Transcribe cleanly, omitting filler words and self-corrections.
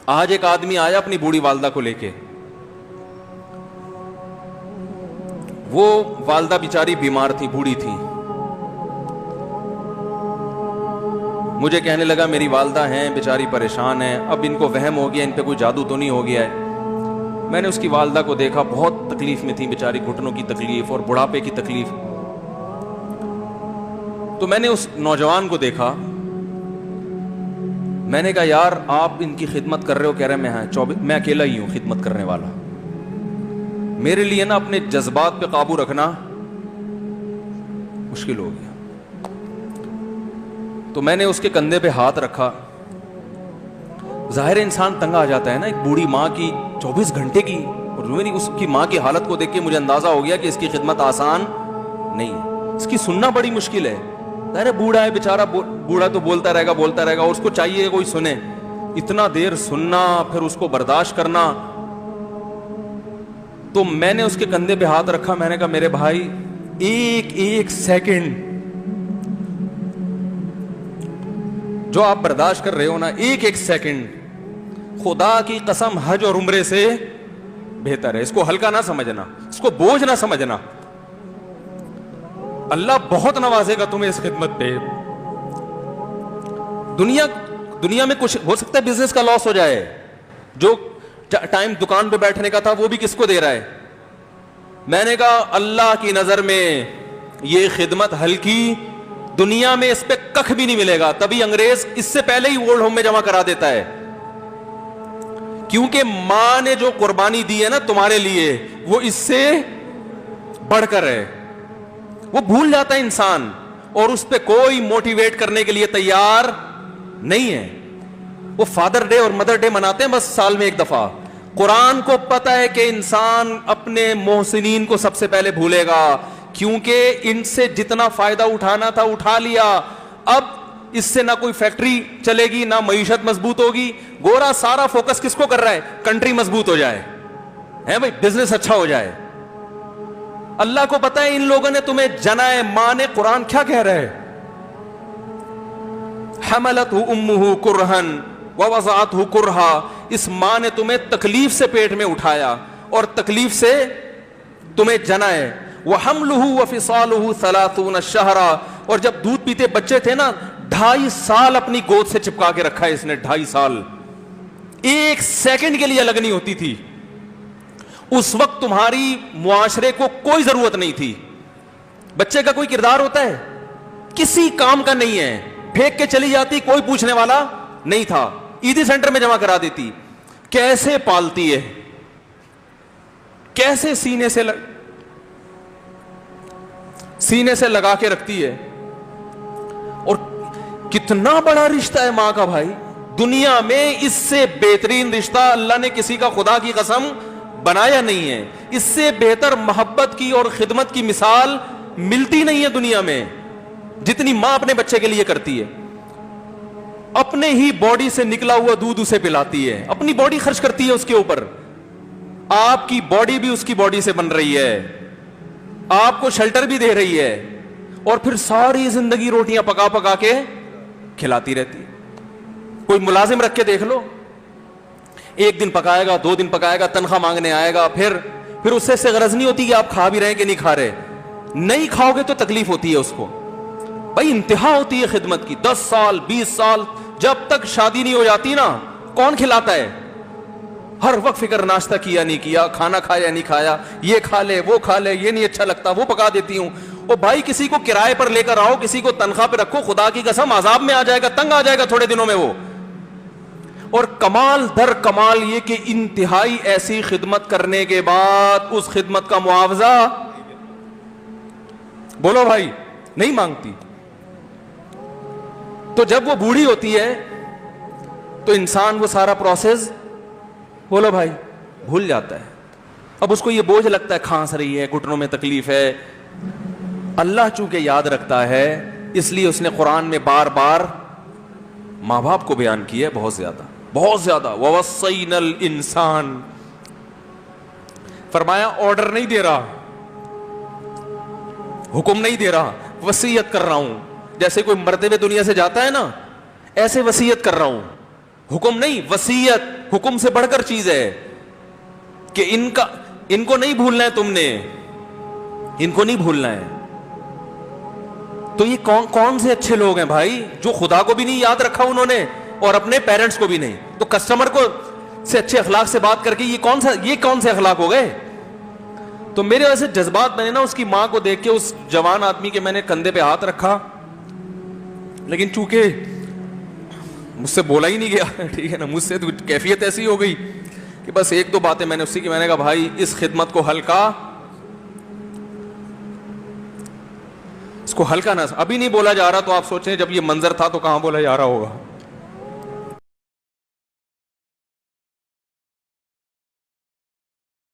آج ایک آدمی آیا اپنی بوڑھی والدہ کو لے کے, وہ والدہ بیچاری بیمار تھی, بوڑھی تھی. مجھے کہنے لگا میری والدہ ہیں بیچاری پریشان ہیں, اب ان کو وہم ہو گیا, ان پہ کوئی جادو تو نہیں ہو گیا ہے. میں نے اس کی والدہ کو دیکھا, بہت تکلیف میں تھی بیچاری, گھٹنوں کی تکلیف اور بڑھاپے کی تکلیف. تو میں نے اس نوجوان کو دیکھا, میں نے کہا یار آپ ان کی خدمت کر رہے ہو؟ کہہ رہے میں اکیلا ہی ہوں خدمت کرنے والا. میرے لیے نا اپنے جذبات پہ قابو رکھنا مشکل ہو گیا. تو میں نے اس کے کندھے پہ ہاتھ رکھا. ظاہر انسان تنگ آ جاتا ہے نا, ایک بوڑھی ماں کی 24 گھنٹے کی, اور اس کی ماں کی حالت کو دیکھ کے مجھے اندازہ ہو گیا کہ اس کی خدمت آسان نہیں ہے, اس کی سننا بڑی مشکل ہے. ظاہر بوڑھا ہے بیچارہ, بوڑھا تو بولتا رہے گا, اور اس کو چاہیے کوئی سنے. اتنا دیر سننا, پھر اس کو برداشت کرنا. تو میں نے اس کے کندھے پہ ہاتھ رکھا, میں نے کہا میرے بھائی ایک سیکنڈ جو آپ برداشت کر رہے ہو نا, ایک سیکنڈ خدا کی قسم حج اور عمرے سے بہتر ہے. اس کو ہلکا نہ سمجھنا, اس کو بوجھ نہ سمجھنا. اللہ بہت نوازے گا تمہیں اس خدمت پہ. دنیا میں کچھ ہو سکتا ہے بزنس کا لاس ہو جائے, جو ٹائم دکان پہ بیٹھنے کا تھا وہ بھی کس کو دے رہا ہے. میں نے کہا اللہ کی نظر میں یہ خدمت ہلکی, دنیا میں اس پہ کخ بھی نہیں ملے گا. تبھی انگریز اس سے پہلے ہی اولڈ ہوم میں جمع کرا دیتا ہے, کیونکہ ماں نے جو قربانی دی ہے نا تمہارے لیے وہ اس سے بڑھ کر ہے. وہ بھول جاتا ہے انسان, اور اس پہ کوئی موٹیویٹ کرنے کے لیے تیار نہیں ہے. وہ فادر ڈے اور مدر ڈے مناتے ہیں بس سال میں ایک دفعہ. قرآن کو پتا ہے کہ انسان اپنے محسنین کو سب سے پہلے بھولے گا, کیونکہ ان سے جتنا فائدہ اٹھانا تھا اٹھا لیا. اب اس سے نہ کوئی فیکٹری چلے گی, نہ معیشت مضبوط ہوگی. گورا سارا فوکس کس کو کر رہا ہے؟ کنٹری مضبوط ہو جائے, ہے بھائی, بزنس اچھا ہو جائے. اللہ کو پتا ہے ان لوگوں نے تمہیں جنا ہے. ماں نے, قرآن کیا کہہ رہا ہے؟ حملتہ امہ کرہن ووضعتہ کرہا. اس ماں نے تمہیں تکلیف سے پیٹ میں اٹھایا اور تکلیف سے تمہیں جنا ہے. وحملہ وفصالہ 30 شہرا. اور جب دودھ پیتے بچے تھے نا, 2.5 سال اپنی گود سے چپکا کے رکھا ہے اس نے. 2.5 سال, ایک سیکنڈ کے لیے الگ نہیں ہوتی تھی. اس وقت تمہاری معاشرے کو کوئی ضرورت نہیں تھی. بچے کا کوئی کردار ہوتا ہے؟ کسی کام کا نہیں ہے. پھینک کے چلی جاتی, کوئی پوچھنے والا نہیں تھا. عیدی سینٹر میں جمع کرا دیتی. کیسے پالتی ہے, کیسے سینے سے لگا کے رکھتی ہے. اور کتنا بڑا رشتہ ہے ماں کا بھائی. دنیا میں اس سے بہترین رشتہ اللہ نے کسی کا خدا کی قسم بنایا نہیں ہے. اس سے بہتر محبت کی اور خدمت کی مثال ملتی نہیں ہے دنیا میں, جتنی ماں اپنے بچے کے لیے کرتی ہے. اپنے ہی باڈی سے نکلا ہوا دودھ اسے پلاتی ہے, اپنی باڈی خرچ کرتی ہے اس کے اوپر. آپ کی باڈی بھی اس کی باڈی سے بن رہی ہے, آپ کو شیلٹر بھی دے رہی ہے, اور پھر ساری زندگی روٹیاں پکا پکا کے کھلاتی رہتی ہے. کوئی ملازم رکھ کے دیکھ لو, 1 دن پکائے گا, 2 دن پکائے گا, تنخواہ مانگنے آئے گا, پھر اس سے غرض نہیں ہوتی کہ آپ کھا بھی رہے ہیں کہ نہیں کھا رہے. نہیں کھاؤ گے تو تکلیف ہوتی ہے اس کو. بھائی انتہا ہوتی ہے خدمت کی. 10 سال 20 سال جب تک شادی نہیں ہو جاتی نا, کون کھلاتا ہے؟ ہر وقت فکر, ناشتہ کیا نہیں کیا, کھانا کھایا نہیں کھایا, یہ کھا لے وہ کھا لے, یہ نہیں اچھا لگتا وہ پکا دیتی ہوں. اور بھائی کسی کو کرائے پر لے کر آؤ, کسی کو تنخواہ پہ رکھو, خدا کی قسم عذاب میں آ جائے گا, تنگ آ جائے گا تھوڑے دنوں میں وہ. اور کمال در کمال یہ کہ انتہائی ایسی خدمت کرنے کے بعد اس خدمت کا معاوضہ, بولو بھائی, نہیں مانگتی. تو جب وہ بوڑھی ہوتی ہے تو انسان وہ سارا پروسیس, بولو بھائی, بھول جاتا ہے. اب اس کو یہ بوجھ لگتا ہے, کھانس رہی ہے, گھٹنوں میں تکلیف ہے. اللہ چونکہ یاد رکھتا ہے اس لیے اس نے قرآن میں بار بار ماں باپ کو بیان کیا ہے, بہت زیادہ بہت زیادہ. وَوَصَّيْنَا الْإِنسَانَ, فرمایا آرڈر نہیں دے رہا, حکم نہیں دے رہا, وصیت کر رہا ہوں. جیسے کوئی مرتے ہوئے دنیا سے جاتا ہے نا, ایسے وصیت کر رہا ہوں, حکم نہیں, وصیت. حکم سے بڑھ کر چیز ہے کہ ان کو نہیں بھولنا ہے، تم نے ان کو نہیں بھولنا ہے. تو یہ کون سے اچھے لوگ ہیں بھائی جو خدا کو بھی نہیں یاد رکھا انہوں نے اور اپنے پیرنٹس کو بھی نہیں. تو کسٹمر کو سے اچھے اخلاق سے بات کر کے یہ کون سے اخلاق ہو گئے؟ تو میرے ویسے جذبات، میں نے نا اس کی ماں کو دیکھ کے اس جوان آدمی کے میں نے کندھے پہ ہاتھ رکھا، لیکن چونکہ مجھ سے بولا ہی نہیں گیا، ٹھیک ہے نا، مجھ سے تو کیفیت ایسی ہو گئی کہ بس ایک دو باتیں میں نے اسی کی، میں نے کہا بھائی اس خدمت کو ہلکا، اس کو ہلکا نہ، ابھی نہیں بولا جا رہا تو آپ سوچیں جب یہ منظر تھا تو کہاں بولا جا رہا ہوگا.